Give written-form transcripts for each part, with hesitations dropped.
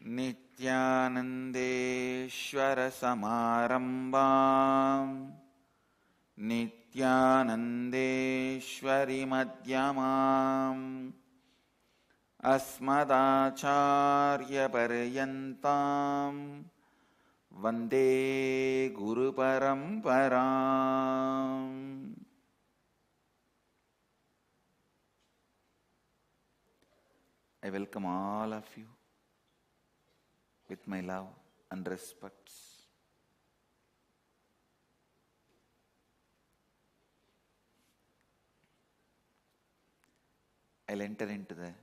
Nithyanandeshwara samarambam Nithyanandeshwari madhyamam Asmadacharya paryantam Vande Guru Paramparam. I welcome all of you with my love and respects. I'll enter into the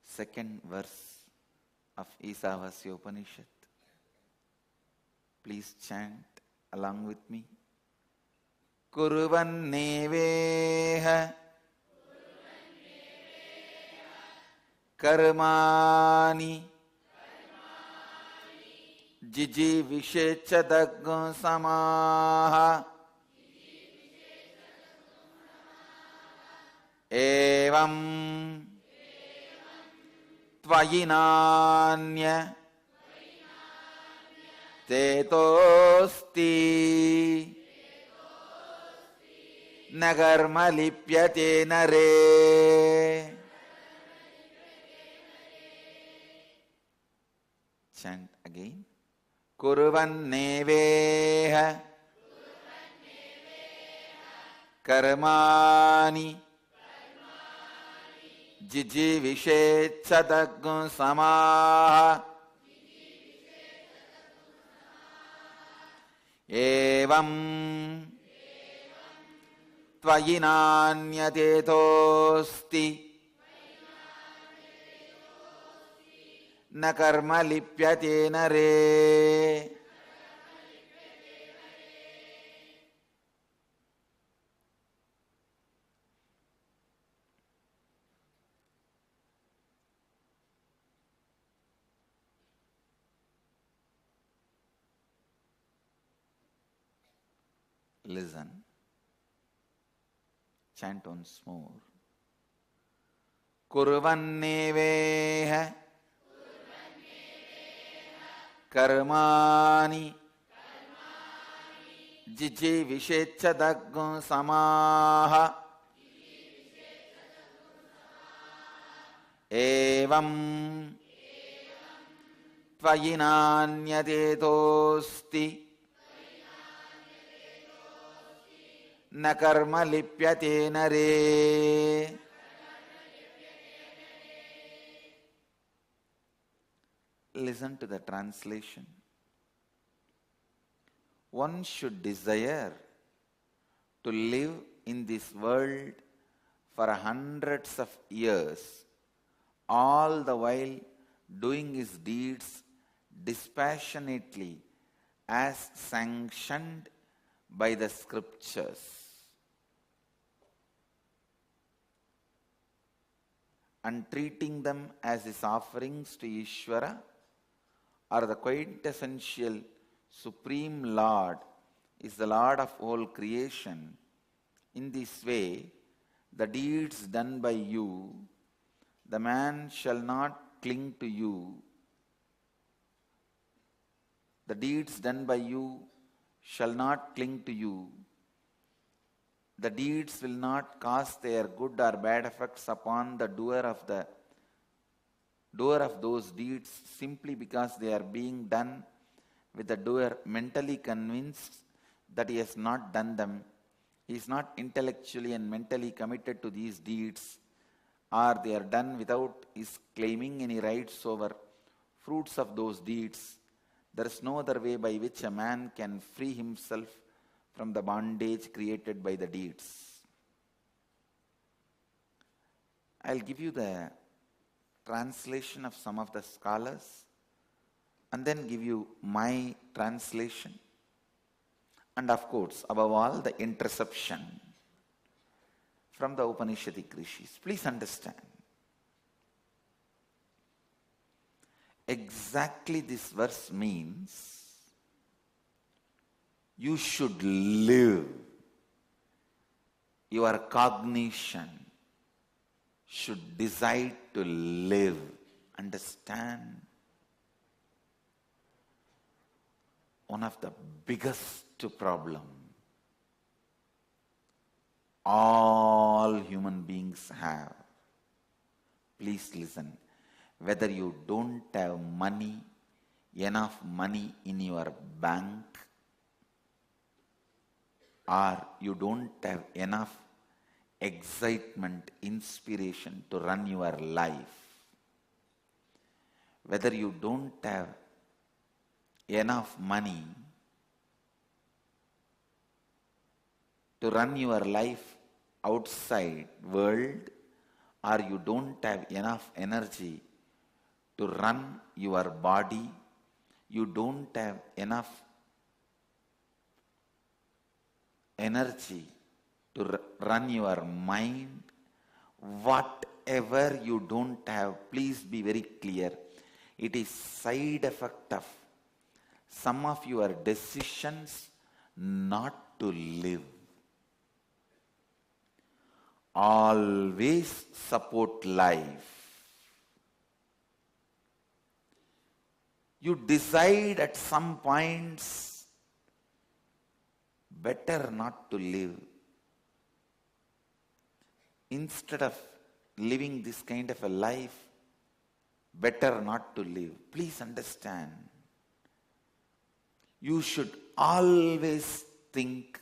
second verse of Isha Upanishad. Please chant along with me. Kurvann eveha karmāṇi jijīviṣec samāḥ evaṁ tvayi nānyatheto lipyate nare. Chant again. Kurvann eveha karmāṇi jijīviṣec samāḥ evaṁ tvayi nānyatheto lipyate nare. Listen. Chant once more. Kurvann eveha karmāṇi jijīviṣec samāḥ evaṁ tvayi nānyatheto lipyate nare. Listen to the translation. One should desire to live in this world for hundreds of years, all the while doing his deeds dispassionately as sanctioned by the scriptures, and treating them as his offerings to Ishvara, or the quintessential Supreme Lord is the Lord of all creation. In this way, the deeds done by you, the man shall not cling to you. The deeds done by you shall not cling to you. The deeds will not cast their good or bad effects upon the doer of those deeds simply because they are being done with the doer mentally convinced that he has not done them. He is not intellectually and mentally committed to these deeds, or they are done without his claiming any rights over fruits of those deeds. There is no other way by which a man can free himself from the bondage created by the deeds. I'll give you the translation of some of the scholars and then give you my translation, and of course, above all, the interception from the Upanishadic rishis. Please understand. Exactly this verse means you should live. Your cognition should decide to live. Understand? one of the biggest problem all human beings have. Please listen. Whether you don't have money, enough money in your bank, or you don't have enough excitement, inspiration to run your life, whether you don't have enough money to run your life outside world, or you don't have enough energy to run your body, you don't have enough energy to run your mind, whatever you don't have, please be very clear. It is side effect of some of your decisions not to live. Always support life. You decide at some points better not to live. Instead of living this kind of a life, better not to live. Please understand. You should always think,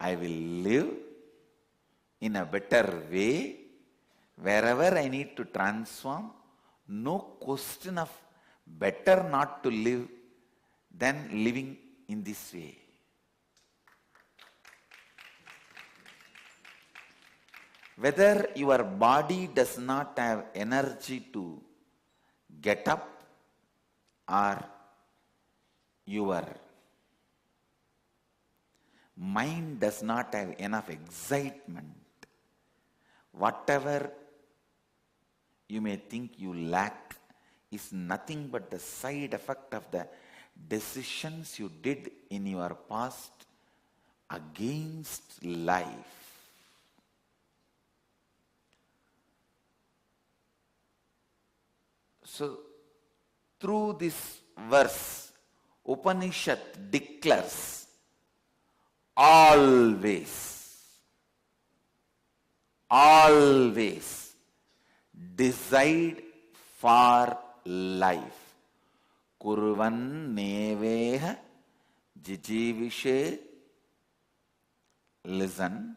I will live in a better way, wherever I need to transform. No question of better not to live than living in this way. Whether your body does not have energy to get up, or your mind does not have enough excitement, whatever you may think you lack is nothing but the side effect of the decisions you did in your past against life. So, through this verse, Upanishad declares, always decide for life. Kurvann eveha jijīviṣec. Listen.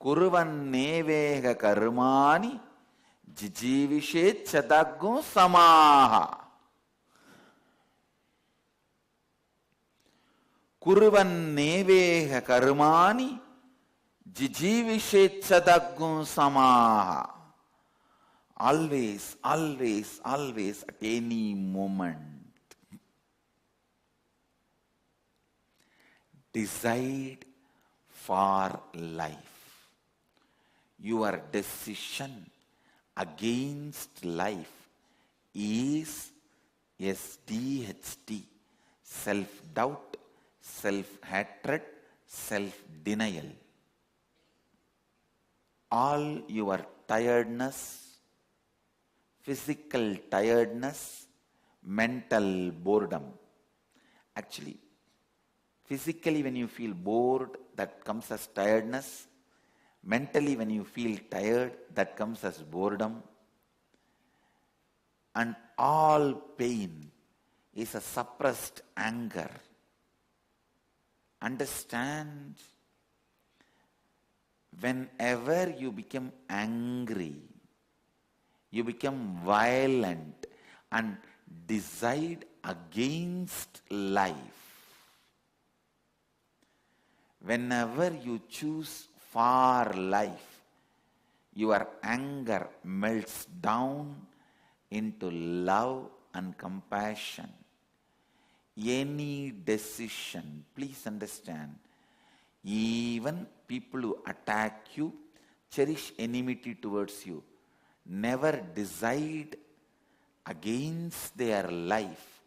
Kurvann eveha karmāṇi jijīviṣec chataṁ samāḥ. Kurvann eveha karmāṇi jijīviṣec chataṁ samāḥ. Always, at any moment, decide for life. Your decision against life is SDHT, self-doubt, self-hatred, self-denial. All your tiredness, physical tiredness, mental boredom. Actually, physically when you feel bored, that comes as tiredness. Mentally when you feel tired, that comes as boredom. And all pain is a suppressed anger. Understand, whenever you become angry, you become violent and decide against life. Whenever you choose for life, your anger melts down into love and compassion. Any decision, please understand, even people who attack you, cherish enmity towards you, never decide against their life,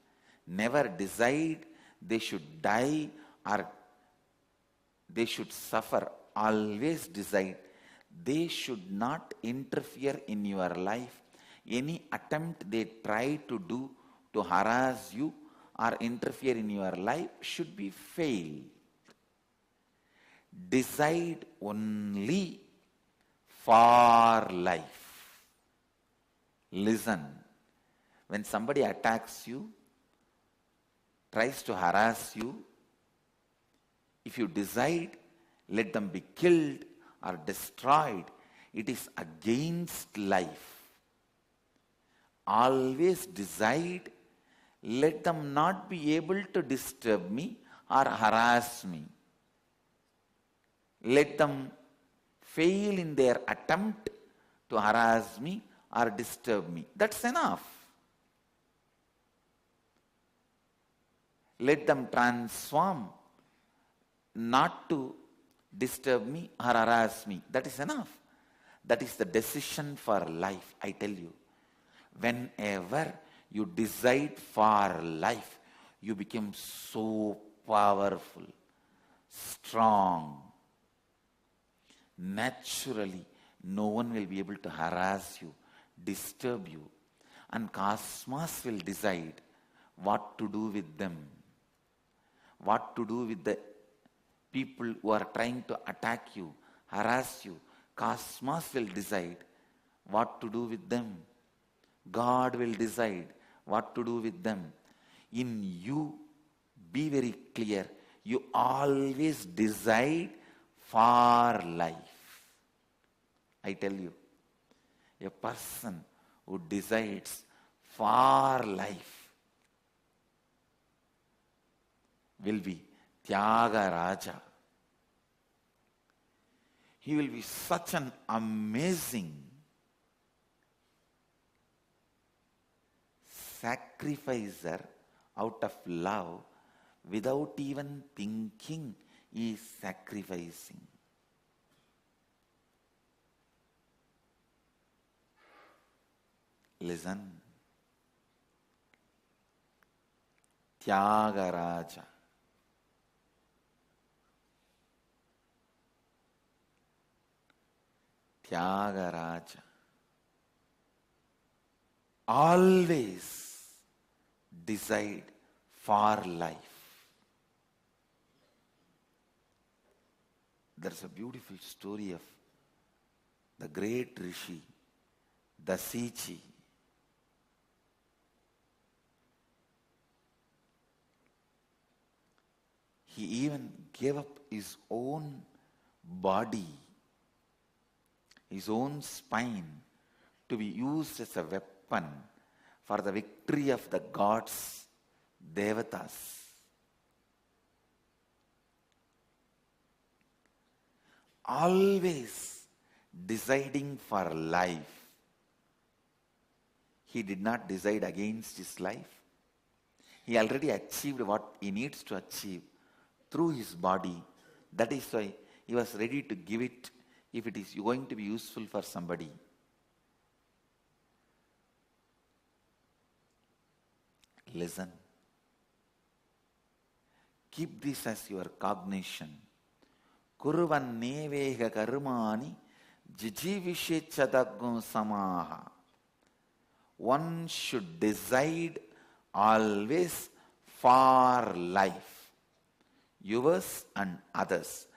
never decide they should die or they should suffer. Always decide they should not interfere in your life. Any attempt they try to do to harass you, or interfere in your life should be failed. Decide only for life. Listen. When somebody attacks you, tries to harass you, if you decide, let them be killed or destroyed, it is against life. Always decide, let them not be able to disturb me or harass me. Let them fail in their attempt to harass me or disturb me. That's enough. Let them transform not to disturb me or harass me. That is enough. That is the decision for life, I tell you. Whenever you decide for life, you become so powerful, strong. Naturally, no one will be able to harass you, disturb you. And cosmos will decide what to do with them. What to do with the people who are trying to attack you, harass you. Cosmos will decide what to do with them. God will decide what to do with them. In you, be very clear, you always decide for life. I tell you, a person who decides for life will be Tyagaraja. He will be such an amazing sacrificer out of love without even thinking he is sacrificing. Listen. Tyagaraja. Tyagaraja. Always decide for life. There's a beautiful story of the great Rishi, Dasichi. He even gave up his own body, his own spine, to be used as a weapon for the victory of the gods, devatas. Always deciding for life. He did not decide against his life. He already achieved what he needs to achieve through his body. That is why he was ready to give it if it is going to be useful for somebody. Listen. Keep this as your cognition. Kurvann eveha karmāṇi jijīviṣec samāḥ. One should decide always for life, yours and others.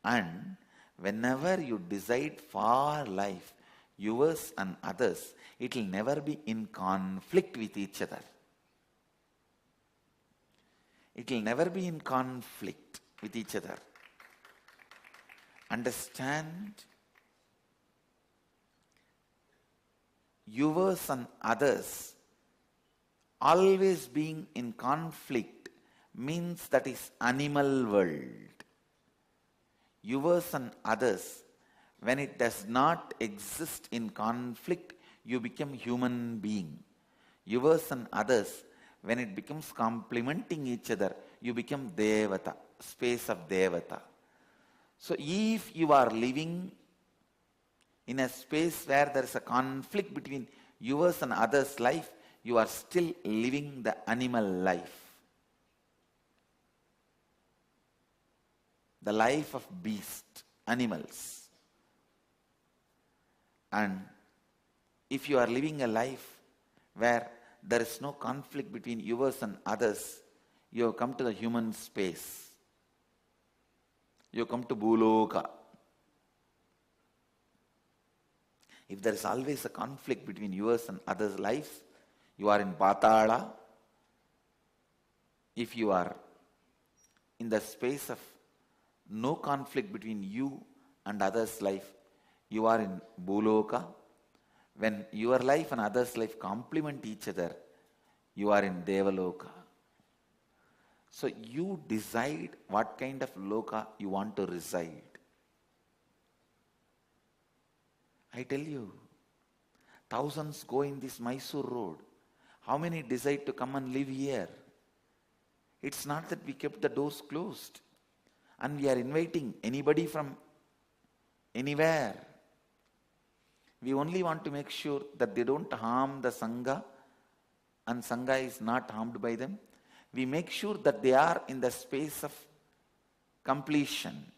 And whenever you decide for life, yours and others, it will never be in conflict with each other. It will never be in conflict with each other. Understand? Yours and others always being in conflict means that is animal world. Yours and others, when it does not exist in conflict, you become human being. Yours and others, when it becomes complementing each other, you become devata, space of devata. So if you are living in a space where there is a conflict between yours and others' life, you are still living the animal life. The life of beast, animals. And if you are living a life where there is no conflict between yours and others, you have come to the human space. You have come to Bhuloka. If there is always a conflict between yours and others' lives, you are in Patala. If you are in the space of no conflict between you and others' life, you are in Bhuloka. When your life and others' life complement each other, you are in Devaloka. So you decide what kind of loka you want to reside. I tell you, thousands go in this Mysore road. How many decide to come and live here? It's not that we kept the doors closed and we are inviting anybody from anywhere. We only want to make sure that they don't harm the Sangha and Sangha is not harmed by them. We make sure that they are in the space of completion,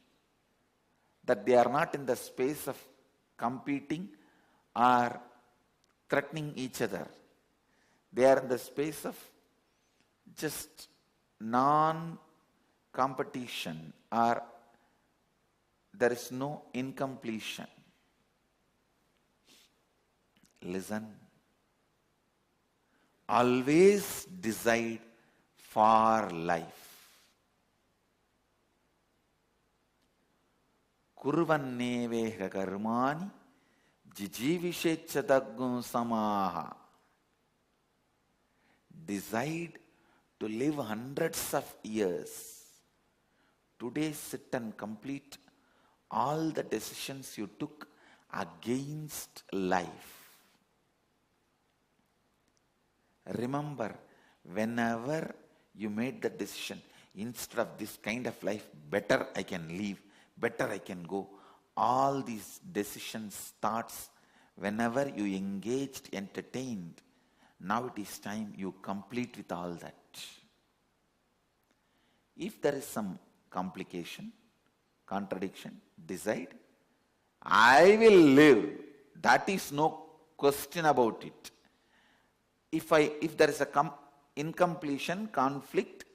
that they are not in the space of competing or threatening each other. They are in the space of just non-competition, or there is no incompletion. Listen. Always decide for life. Kurvann eveha karmāṇi jijīviṣec samāḥ. Decide to live hundreds of years. Today sit and complete all the decisions you took against life. Remember, whenever you made the decision, instead of this kind of life, better I can live, better I can go. All these decisions, thoughts, whenever you engaged, entertained, now it is time you complete with all that. If there is some complication, contradiction, decide, I will live. That is no question about it. If there is a incompletion, conflict,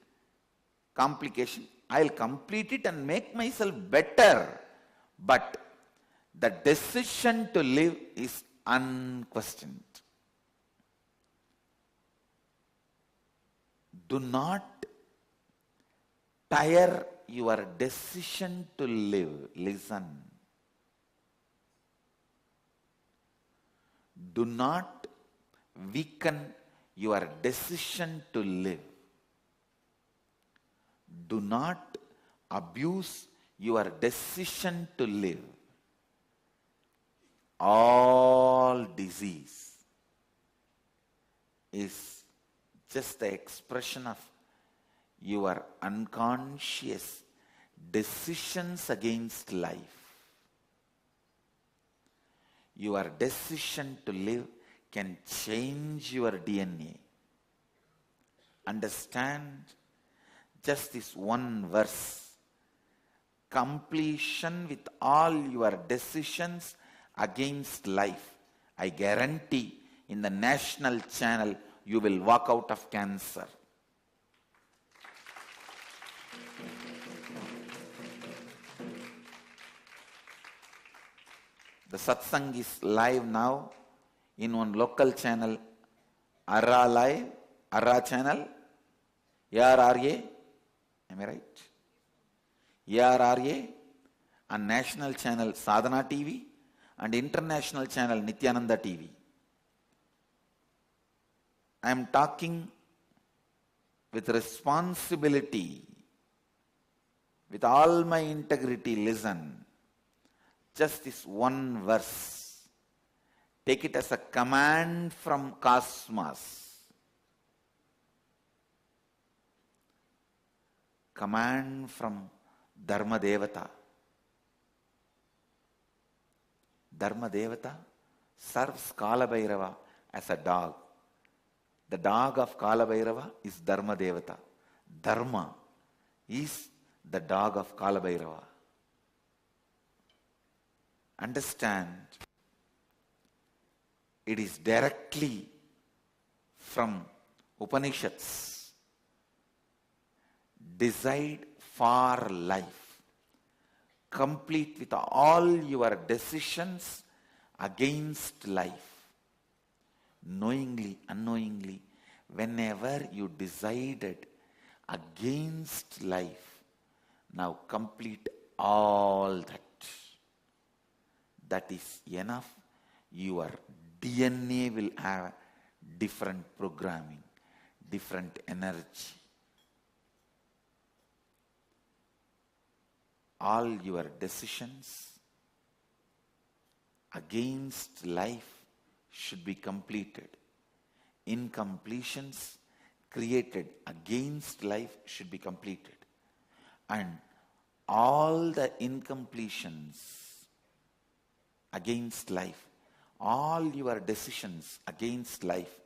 complication, I'll complete it and make myself better. But the decision to live is unquestioned. Do not tire your decision to live. Listen. Do not weaken your decision to live. Do not abuse your decision to live. All disease is just the expression of your unconscious decisions against life. Your decision to live can change your DNA. Understand just this one verse. Completion with all your decisions against life. I guarantee in the national channel you will walk out of cancer. The satsang is live now in one local channel, Arra Live, Arra channel, ARRA, am I right? ARRA, and national channel Sadhana TV, and international channel Nithyananda TV. I am talking with responsibility, with all my integrity. Listen. Just this one verse. Take it as a command from cosmos. Command from Dharma Devata. Dharma Devata serves Kala Bhairava as a dog. The dog of Kala Bhairava is Dharma Devata. Dharma is the dog of Kala Bhairava. Understand, it is directly from Upanishads. decide for life, complete with all your decisions against life. Knowingly, unknowingly, whenever you decided against life, now complete all that. That is enough. Your DNA will have different programming, different energy. All your decisions against life should be completed. Incompletions created against life should be completed. And all the incompletions against life, all your decisions against life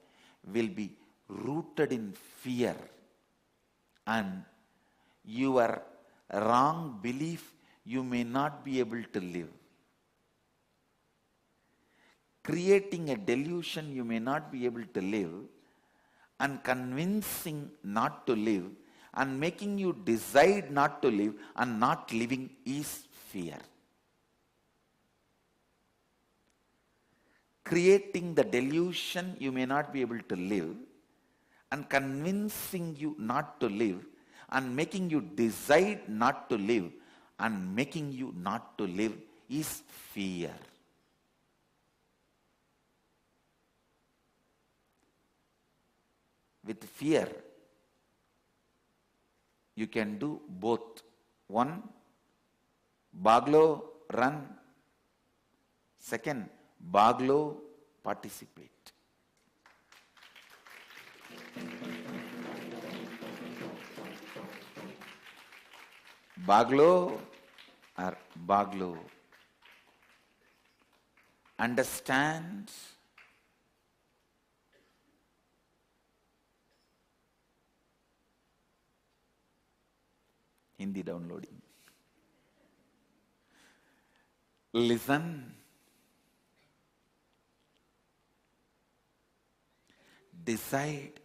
will be rooted in fear, and your wrong belief you may not be able to live. Creating a delusion you may not be able to live, and convincing not to live, and making you decide not to live and not living is fear. Creating the delusion you may not be able to live, and convincing you not to live, and making you decide not to live, and making you not to live is fear. With fear, you can do both. One, baglo, run. Second, baglo, participate. Baglo or baglo. Understand. Hindi downloading. Listen. Decide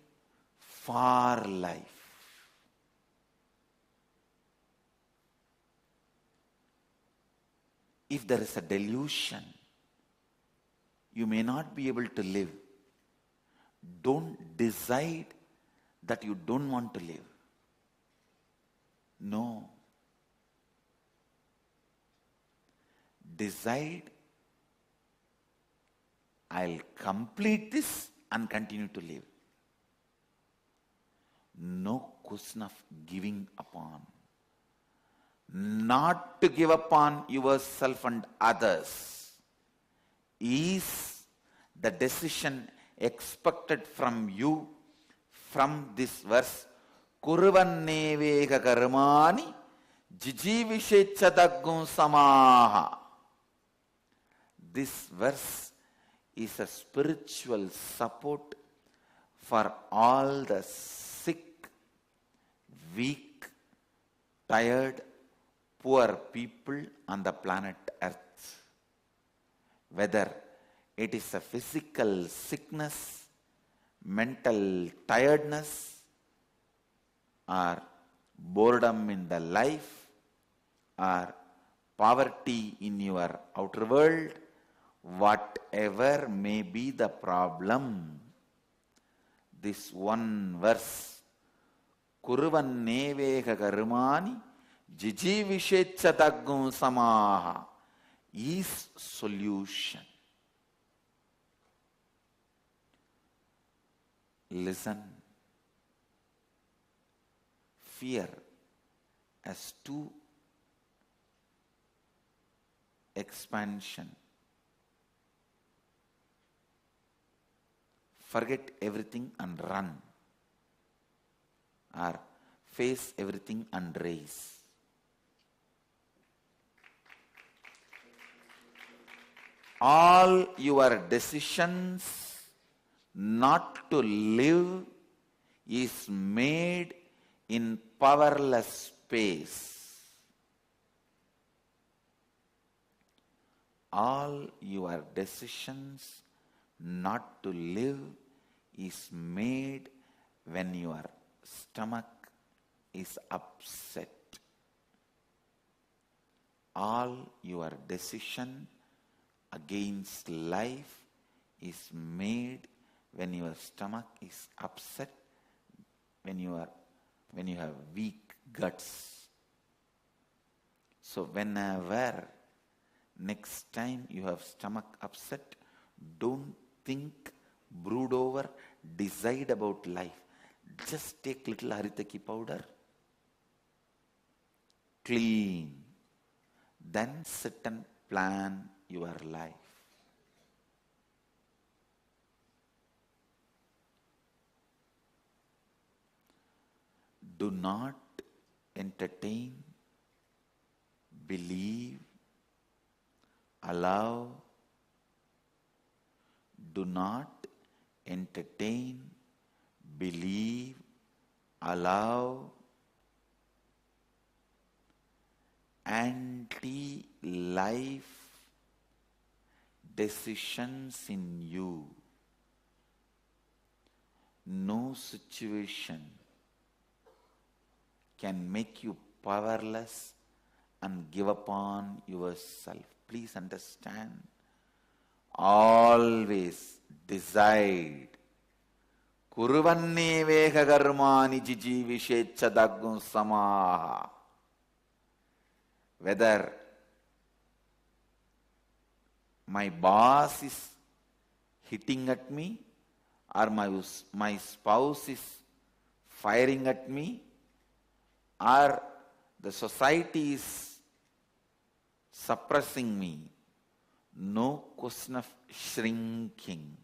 for life. If there is a delusion, you may not be able to live. Don't decide that you don't want to live. No. Decide, I'll complete this and continue to live. No question of giving upon. Not to give upon yourself and others is the decision expected from you from this verse. Kurvann eveha karmāṇi jijīviṣec samāḥ. This verse is a spiritual support for all the sick, weak, tired, poor people on the planet Earth. Whether it is a physical sickness, mental tiredness, or boredom in the life, or poverty in your outer world, whatever may be the problem, this one verse, kurvann eveha karmāṇi jijīviṣec samāḥ, is solution. Listen. Fear has two expansion. Forget everything and run, or face everything and race. All your decisions not to live is made in powerless space. All your decisions not to live is made when your stomach is upset. All your decision against life is made when your stomach is upset, when you have weak guts. So whenever next time you have stomach upset, don't think, brood over, decide about life. Just take little haritaki powder, clean, then sit and plan your life. Do not entertain, believe, allow. Do not entertain, believe, allow anti-life decisions in you. No situation can make you powerless and give up on yourself. Please understand. Always decide. Kurvann eveha karmāṇi jijīviṣec samāḥ. Whether my boss is hitting at me, or my spouse is firing at me, or the society is suppressing me, no question of shrinking,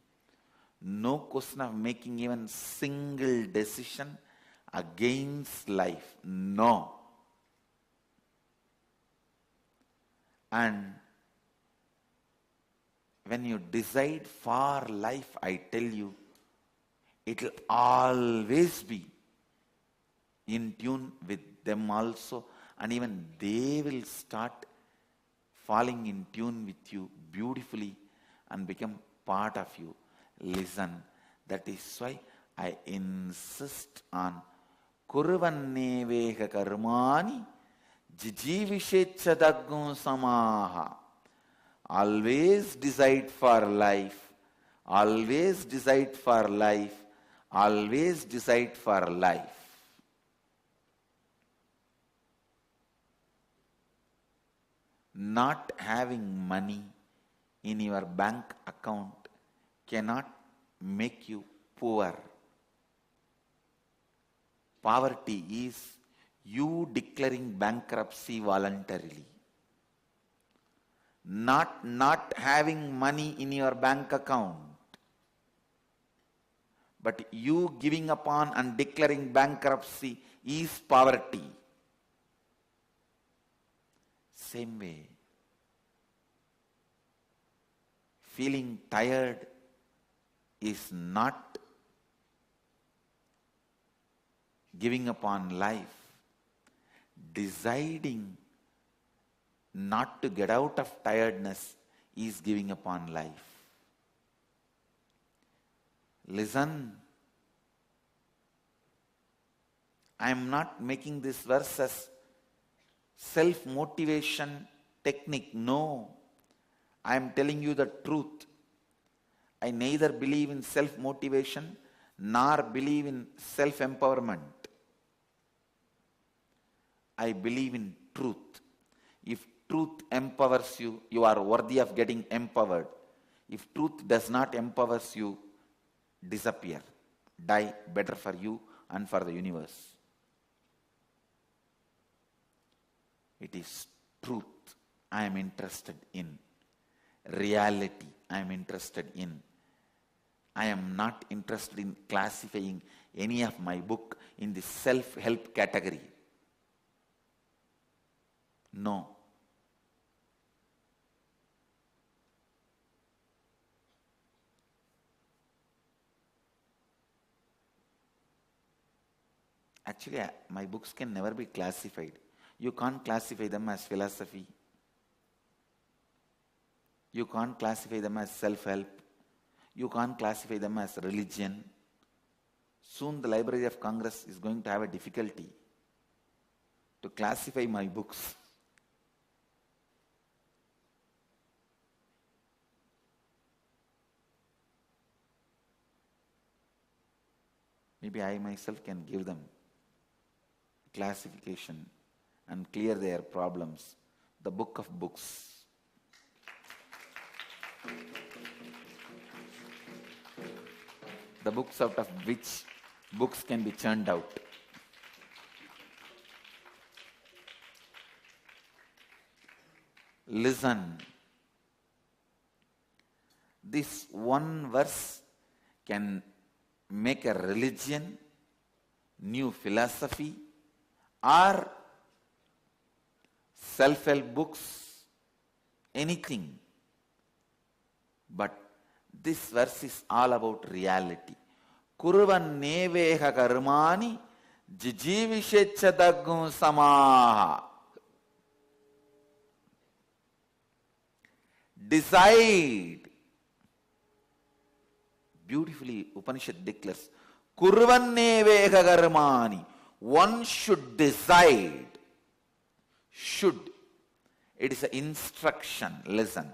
no question of making even single decision against life. No. And when you decide for life, I tell you, it will always be in tune with them also, and even they will start falling in tune with you beautifully and become part of you. Listen, that is why I insist on kurvann eveha karmāṇi jijīviṣec samāḥ. Always decide for life, always decide for life, always decide for life. Not having money in your bank account cannot make you poor. Poverty is you declaring bankruptcy voluntarily. Not having money in your bank account, but you giving upon and declaring bankruptcy is poverty. Same way, feeling tired is not giving upon life. Deciding not to get out of tiredness is giving upon life. Listen, I am not making this verse as self-motivation technique. No, I am telling you the truth. I neither believe in self-motivation nor believe in self-empowerment. I believe in truth. If truth empowers you, you are worthy of getting empowered. If truth does not empower you, disappear, die, better for you and for the universe. It is truth I am interested in. Reality I am interested in. I am not interested in classifying any of my book in the self-help category. No. Actually, my books can never be classified. You can't classify them as philosophy. You can't classify them as self-help. You can't classify them as religion. Soon the Library of Congress is going to have a difficulty. to classify my books. Maybe I myself can give them classification and clear their problems. The book of books. The books out of which books can be churned out. Listen. This one verse can make a religion, new philosophy, or self-help books, anything. But this verse is all about reality. Kurvann eveha karmāṇi jijīviṣec samāḥ. Decide. Beautifully, Upanishad declares, kurvann eveha karmāṇi. One should decide. Should. It is an instruction. Listen.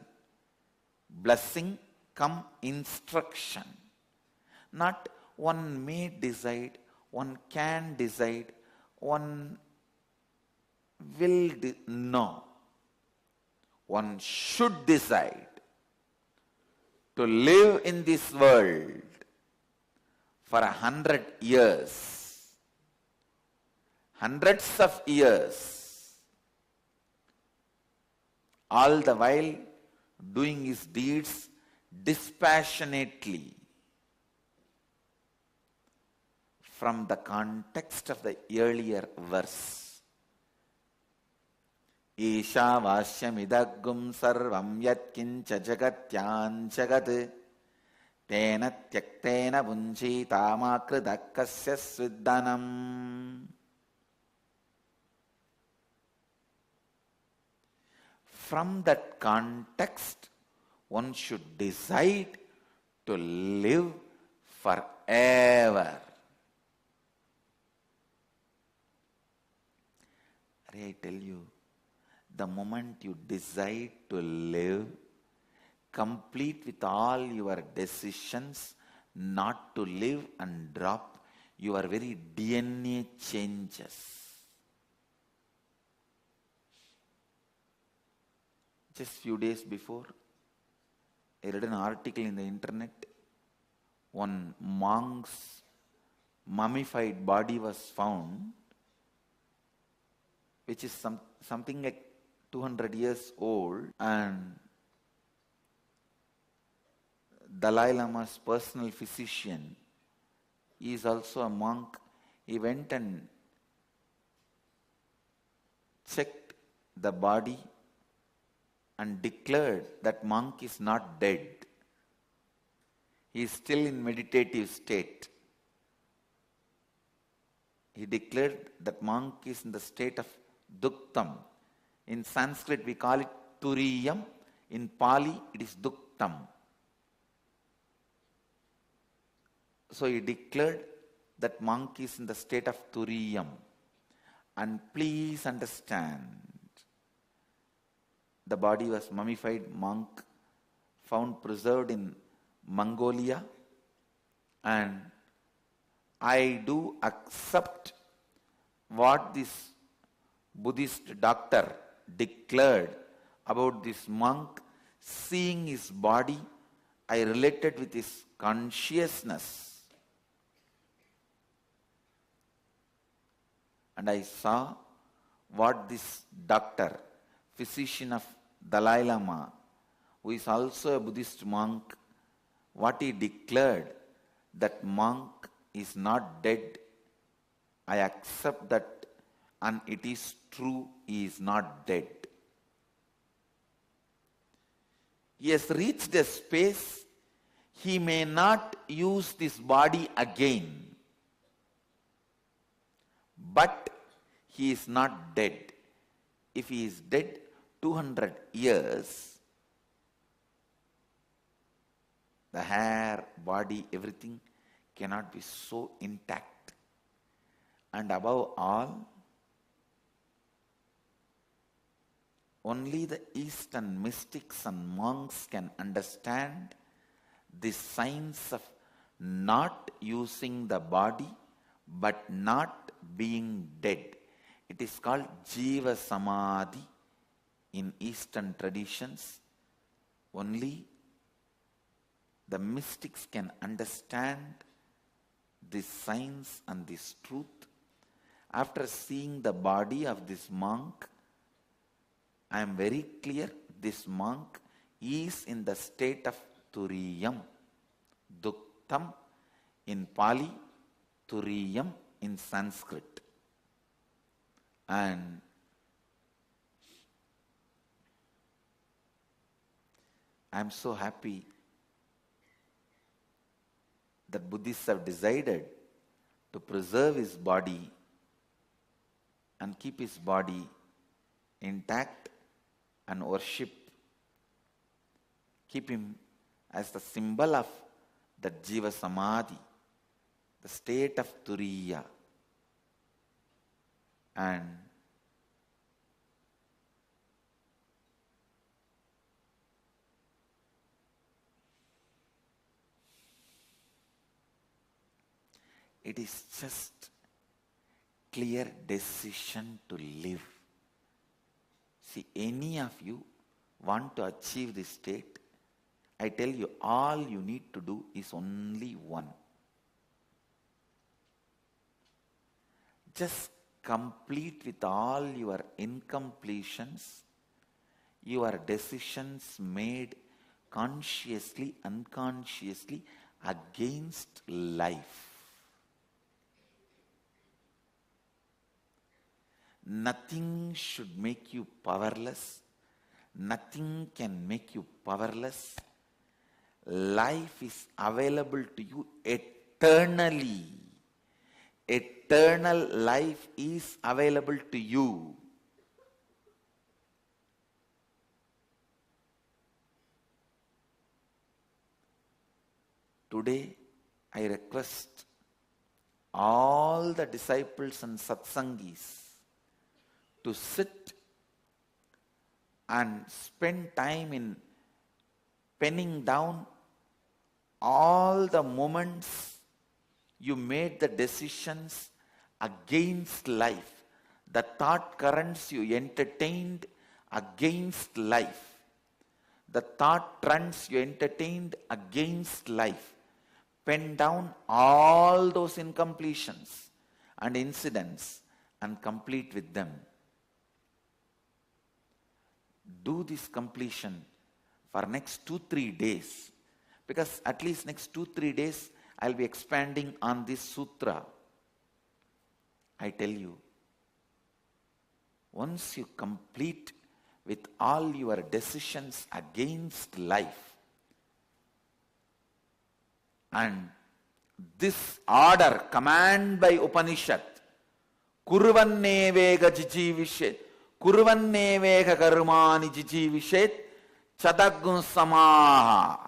Blessing come instruction. Not one may decide, one can decide, one will no. One should decide to live in this world for 100 years, hundreds of years, all the while doing his deeds dispassionately. From the context of the earlier verse. Isha vashyamidagum sarvam yatkincha jagatyan jagat tena tyaktena bunjita makridakasya sviddanam. From that context, one should decide to live forever. I tell you, the moment you decide to live, complete with all your decisions not to live and drop, your very DNA changes. Just few days before, I read an article in the internet. One monk's mummified body was found, which is something like 200 years old, and Dalai Lama's personal physician is also a monk. He went and checked the body and declared that monk is not dead. He is still in meditative state. He declared that monk is in the state of duktam. In Sanskrit we call it turiyam. In Pali it is duktam. So he declared that monk is in the state of turiyam. And please understand, the body was mummified monk, found preserved in Mongolia, and I do accept what this Buddhist doctor declared about this monk. Seeing his body, I related with his consciousness. And I saw what this doctor, physician of Dalai Lama, who is also a Buddhist monk, what he declared, that monk is not dead. I accept that, and it is true, he is not dead. He has reached a space, he may not use this body again. But he is not dead. If he is dead 200 years, the hair, body, everything cannot be so intact. And above all, only the Eastern mystics and monks can understand the science of not using the body but not being dead. It is called jiva samadhi in Eastern traditions. Only the mystics can understand this science and this truth. After seeing the body of this monk, I am very clear this monk is in the state of turiyam, duktam in Pali, turiyam in Sanskrit. And I am so happy that Buddhists have decided to preserve his body and keep his body intact and worship, keep him as the symbol of that jiva samadhi, the state of turiya. And it is just clear decision to live. See, any of you want to achieve this state, I tell you, all you need to do is only one. Just complete with all your incompletions, your decisions made consciously, unconsciously against life. Nothing should make you powerless. Nothing can make you powerless. Life is available to you eternally. Eternal life is available to you. Today, I request all the disciples and satsangis to sit and spend time in penning down all the moments you made the decisions against life, the thought currents you entertained against life, the thought trends you entertained against life. Pen down all those incompletions and incidents and complete with them. Do this completion for next 2-3 days, because at least next 2-3 days I'll be expanding on this sutra. I tell you, once you complete with all your decisions against life, and this order, command by Upanishad, kurvann eveha jijīviṣec, kurvann eveha karmāṇi jijīviṣec, chataṁ samāḥ.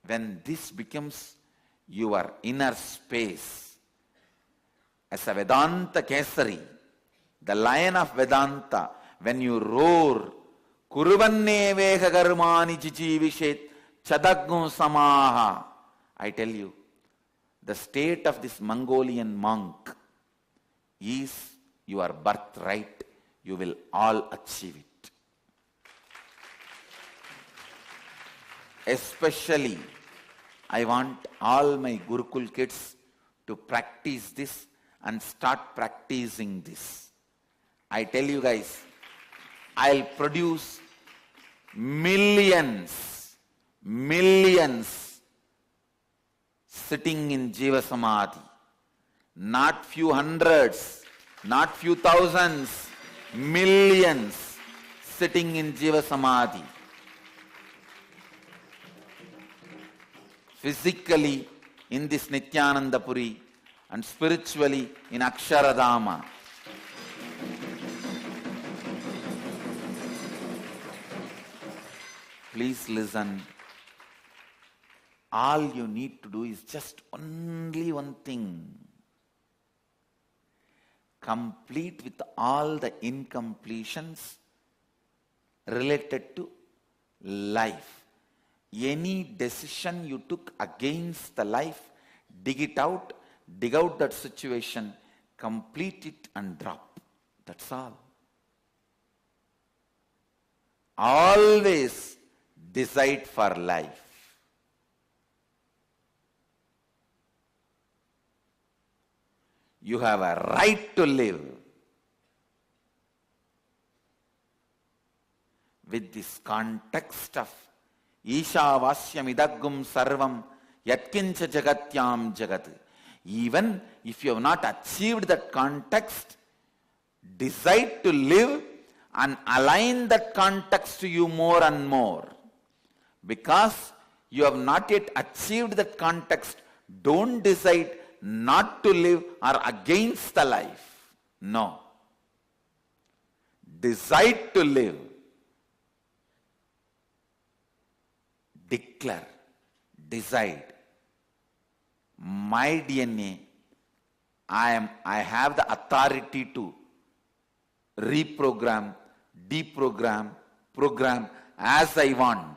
When this becomes your inner space, as a Vedanta Kesari, the lion of Vedanta, when you roar, kurvann eveha karmāṇi jijīviṣec, chataṁ samāḥ, I tell you, the state of this Mongolian monk is your birthright. You will all achieve it. Especially, I want all my Gurukul kids to practice this and start practicing this. I tell you guys, I'll produce millions sitting in Jiva Samadhi. Not few hundreds, not few thousands, millions sitting in Jiva Samadhi. Physically in this Nithyananda Puri and spiritually in Aksharadhama. Please listen. All you need to do is just only one thing. complete with all the incompletions related to life. Any decision you took against the life, dig out that situation, complete it and drop. That's all. Always decide for life. You have a right to live. With this context of Isha Vasyamidagum Sarvam Yatkincha Jagatyam Jagat. Even if you have not achieved that context, decide to live and align that context to you more and more. Because you have not yet achieved that context, don't decide not to live or against the life. No. Decide to live. Declare, decide. My DNA, I have the authority to reprogram, deprogram, program as I want.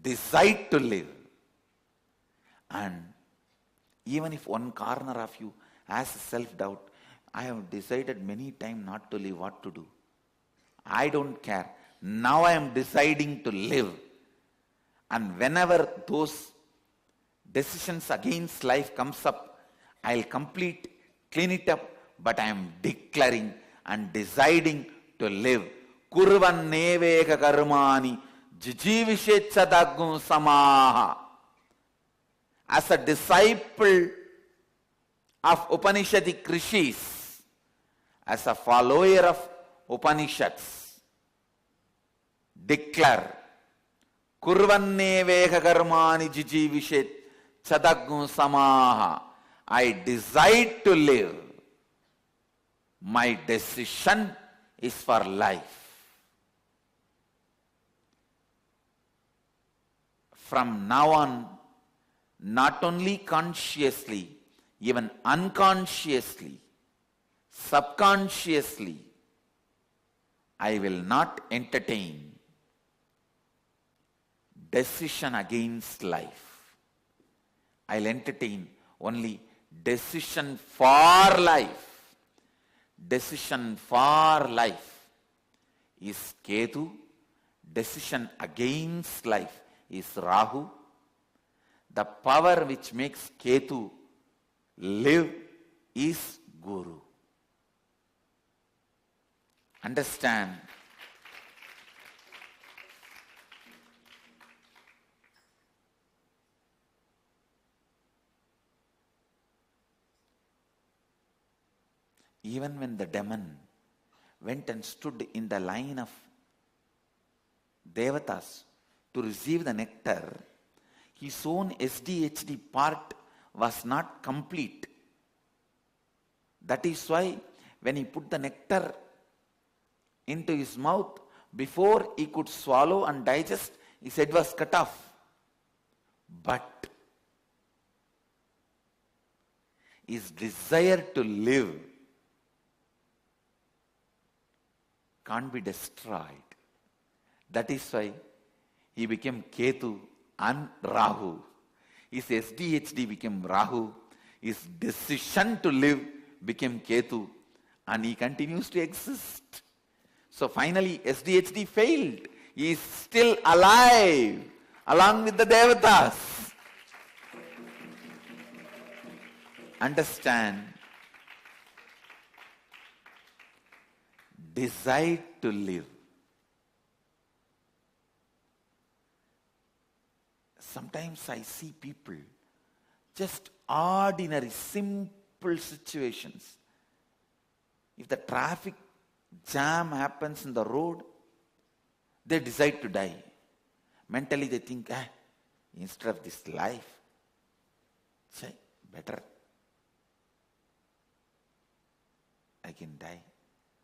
Decide to live. And even if one corner of you has self-doubt, I have decided many times not to live, what to do? I don't care. Now I am deciding to live. And whenever those decisions against life comes up, I'll clean it up, but I am declaring and deciding to live. Kurvann eveha karmāṇi jijīviṣec samāḥ. As a disciple of Upanishadic rishis, as a follower of Upanishads, declare kurvann eveha karmāṇi jijīviṣec samāḥ. I decide to live. My decision is for life. From now on, not only consciously, even unconsciously, subconsciously, I will not entertain decision against life. I'll entertain only decision for life. Decision for life is Ketu. Decision against life is Rahu. The power which makes Ketu live is Guru. Understand? Even when the demon went and stood in the line of Devatas to receive the nectar, his own SDHD part was not complete. That is why when he put the nectar into his mouth, before he could swallow and digest, his head was cut off. But his desire to live can't be destroyed. That is why he became Ketu and Rahu. His SDHD became Rahu. His decision to live became Ketu. And he continues to exist. So finally SDHD failed. He is still alive along with the Devatas. Understand? Decide to live. Sometimes I see people, just ordinary, simple situations. If the traffic jam happens in the road, they decide to die. Mentally they think, instead of this life, better I can die.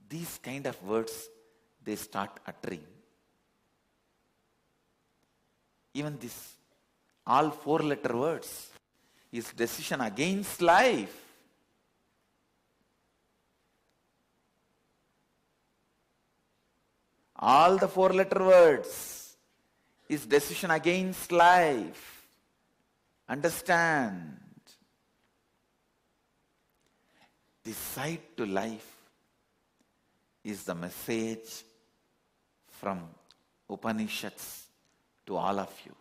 These kind of words they start uttering. Even this, all 4-letter words. is decision against life. All the 4-letter words is decision against life. Understand. Decide to life is the message from Upanishads to all of you.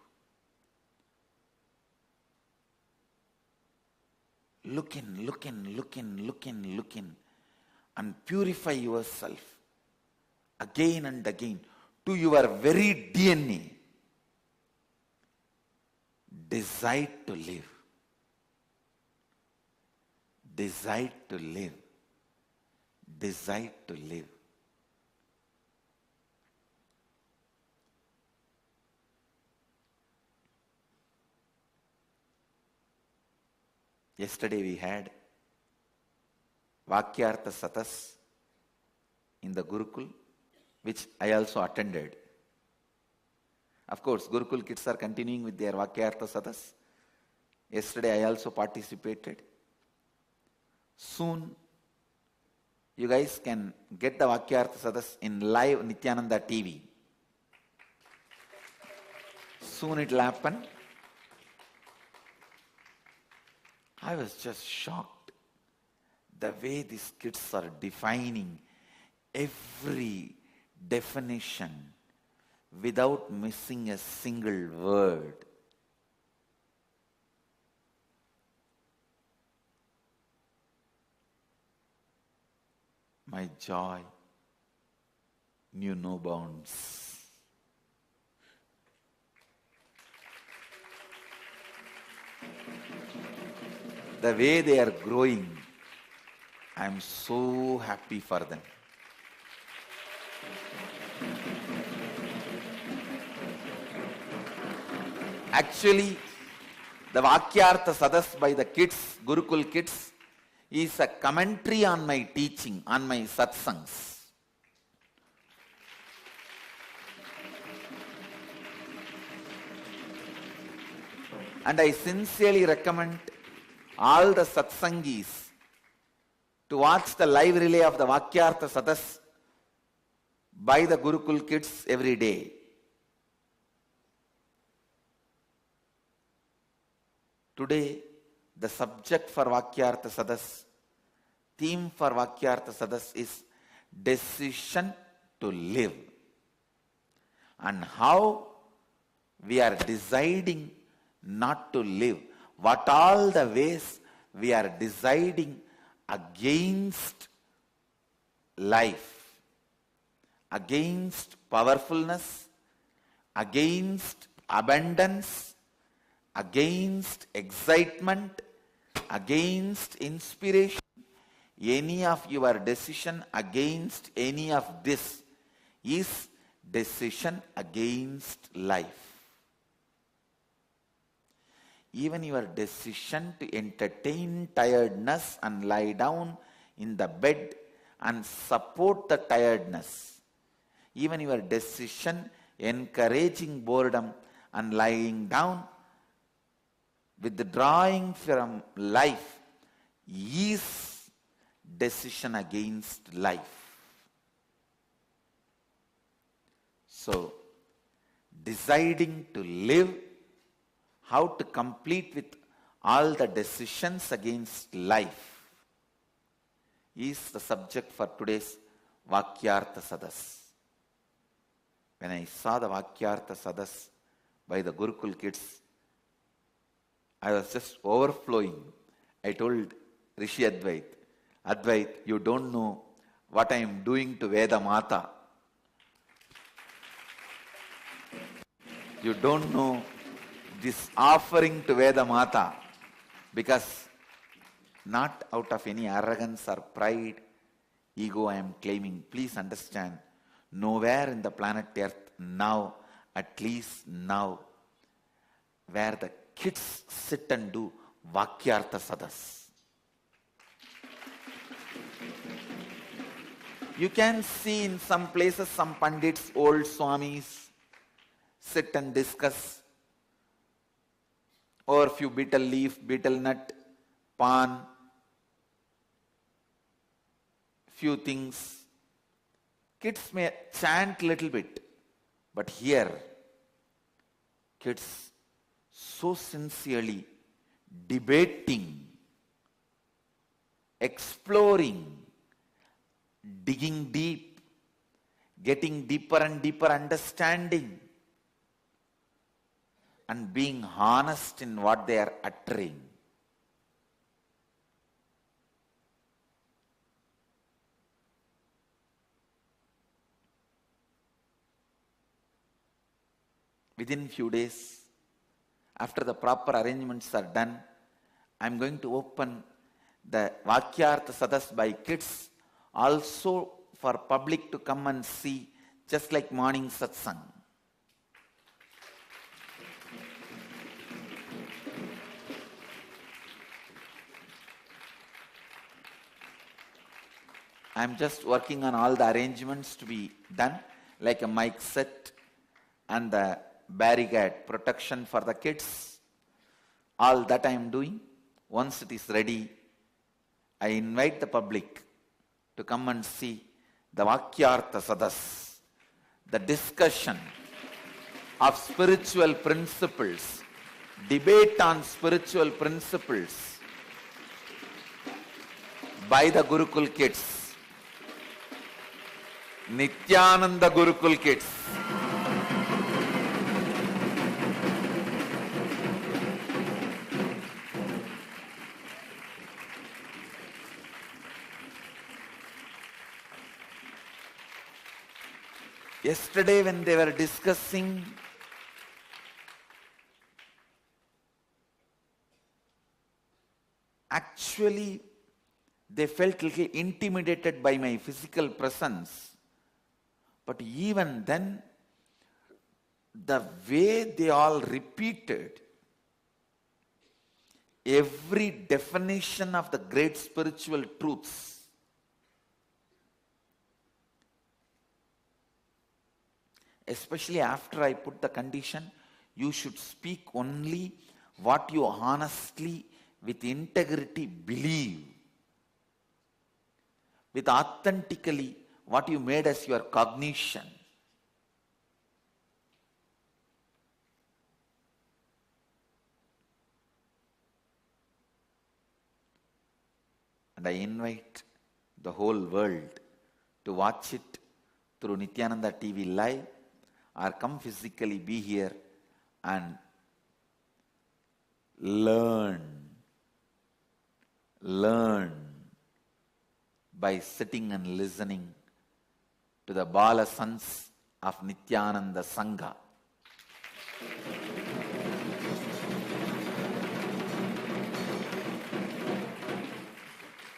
Look in, and purify yourself again and again to your very DNA. Decide to live. Decide to live. Decide to live. Yesterday we had Vakyartha Satas in the Gurukul, which I also attended. Of course, Gurukul kids are continuing with their Vakyartha Satas. Yesterday I also participated. Soon, you guys can get the Vakyartha Satas in live Nithyananda TV. Soon it will happen. I was just shocked the way these kids are defining every definition without missing a single word. My joy knew no bounds. The way they are growing, I am so happy for them. Actually, the Vakyartha Sadas by the kids, Gurukul kids, is a commentary on my teaching, on my satsangs. And I sincerely recommend all the satsangis to watch the live relay of the Vakyartha Sadas by the Gurukul kids every day. Today, the subject for Vakyartha Sadas, theme for Vakyartha Sadas is decision to live. And how we are deciding not to live. What all the ways we are deciding against life, against powerfulness, against abundance, against excitement, against inspiration. Any of your decision against any of this is decision against life. Even your decision to entertain tiredness and lie down in the bed and support the tiredness. Even your decision encouraging boredom and lying down, withdrawing from life, is decision against life. So, deciding to live, how to complete with all the decisions against life, is the subject for today's Vakyartha Sadas. When I saw the Vakyartha Sadas by the Gurukul kids, I was just overflowing. I told Rishi Advaita, you don't know what I am doing to Veda Mata. You don't know this offering to Veda Mata, because not out of any arrogance or pride, ego I am claiming. Please understand, nowhere in the planet Earth now, at least now, where the kids sit and do Vakyartha Sadas. You can see in some places some Pandits, old Swamis, sit and discuss or few betel leaf, betel nut, pan, few things. Kids may chant little bit, but here, kids so sincerely debating, exploring, digging deep, getting deeper and deeper understanding, and being honest in what they are uttering. Within few days, after the proper arrangements are done, I am going to open the Vakyartha Sadas by kids also for public to come and see, just like morning satsang. I am just working on all the arrangements to be done, like a mic set and the barricade protection for the kids. All that I am doing. Once it is ready, I invite the public to come and see the Vakyartha Sadas, the discussion of spiritual principles, debate on spiritual principles by the Gurukul kids, Nithyananda Gurukul kids. Yesterday when they were discussing actually they felt a little intimidated by my physical presence. But even then, the way they all repeated every definition of the great spiritual truths, especially after I put the condition, you should speak only what you honestly, with integrity believe, with authentically what you made as your cognition. And I invite the whole world to watch it through Nithyananda TV live, or come physically be here and learn by sitting and listening to the Bala sons of Nithyananda Sangha.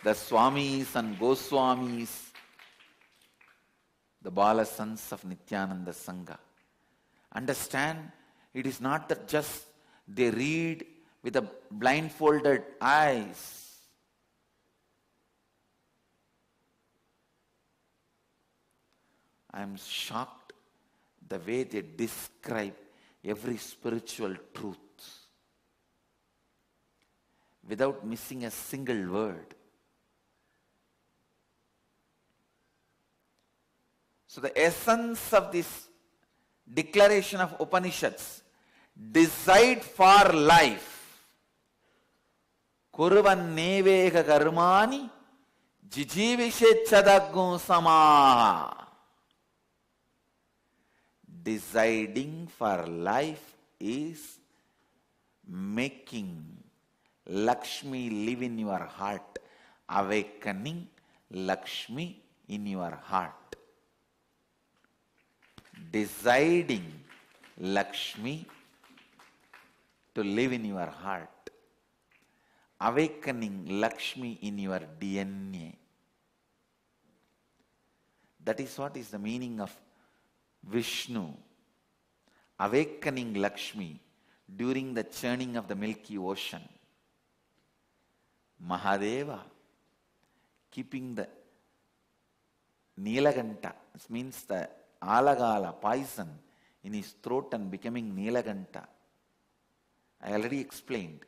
The Swamis and Goswamis, the Bala sons of Nithyananda Sangha. Understand, it is not that just they read with a blindfolded eyes. I am shocked the way they describe every spiritual truth without missing a single word. So the essence of this declaration of Upanishads, decide for life, kurvann eveha karmāṇi, jijīviṣec samāḥ. Deciding for life is making Lakshmi live in your heart, awakening Lakshmi in your heart. Deciding Lakshmi to live in your heart, awakening Lakshmi in your DNA. That is what is the meaning of Vishnu, awakening Lakshmi during the churning of the Milky Ocean. Mahadeva keeping the Nilaganta, this means the alagala, poison in his throat and becoming Nilaganta. I already explained,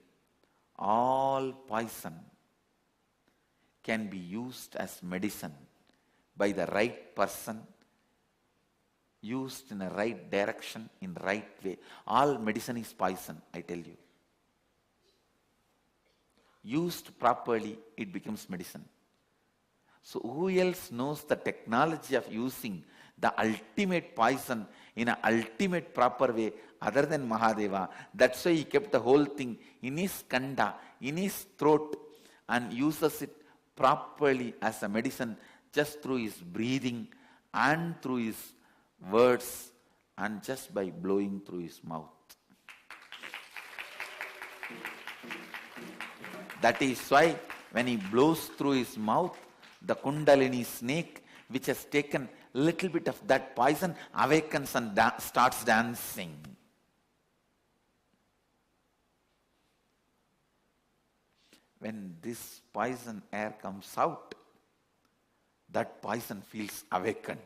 all poison can be used as medicine by the right person, used in a right direction, in right way. All medicine is poison, I tell you. Used properly, it becomes medicine. So who else knows the technology of using the ultimate poison in an ultimate proper way other than Mahadeva? That's why he kept the whole thing in his kanda, in his throat, and uses it properly as a medicine just through his breathing and through his words and just by blowing through his mouth. That is why when he blows through his mouth, the Kundalini snake, which has taken little bit of that poison, awakens and starts dancing. When this poison air comes out, that poison feels awakened.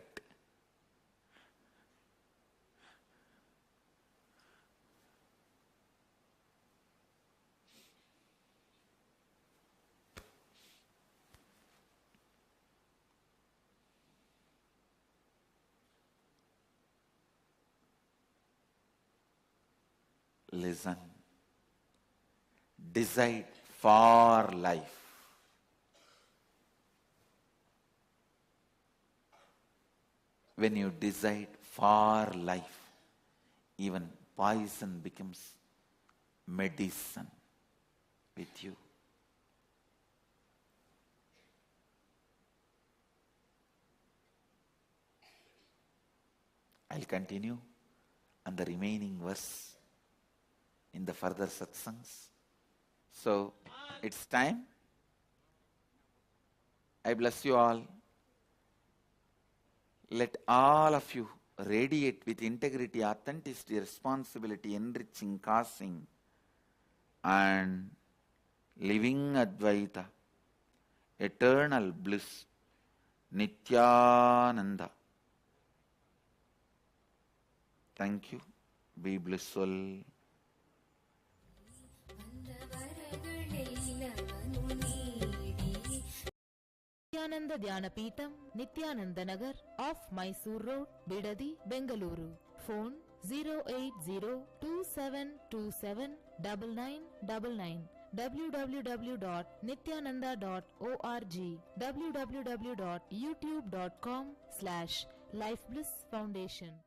Listen. Decide for life. When you decide for life, even poison becomes medicine with you. I'll continue on the remaining verse in the further satsangs. So, it's time. I bless you all. Let all of you radiate with integrity, authenticity, responsibility, enriching, causing, and living Advaita, eternal bliss, Nithyananda. Thank you. Be blissful. Nithyananda Dhyanapītam, Nithyananda Nagar, off Mysore Road, Bidadi, Bengaluru. Phone 08027279999. www.nithyananda.org. www.youtube.com/Life Bliss Foundation.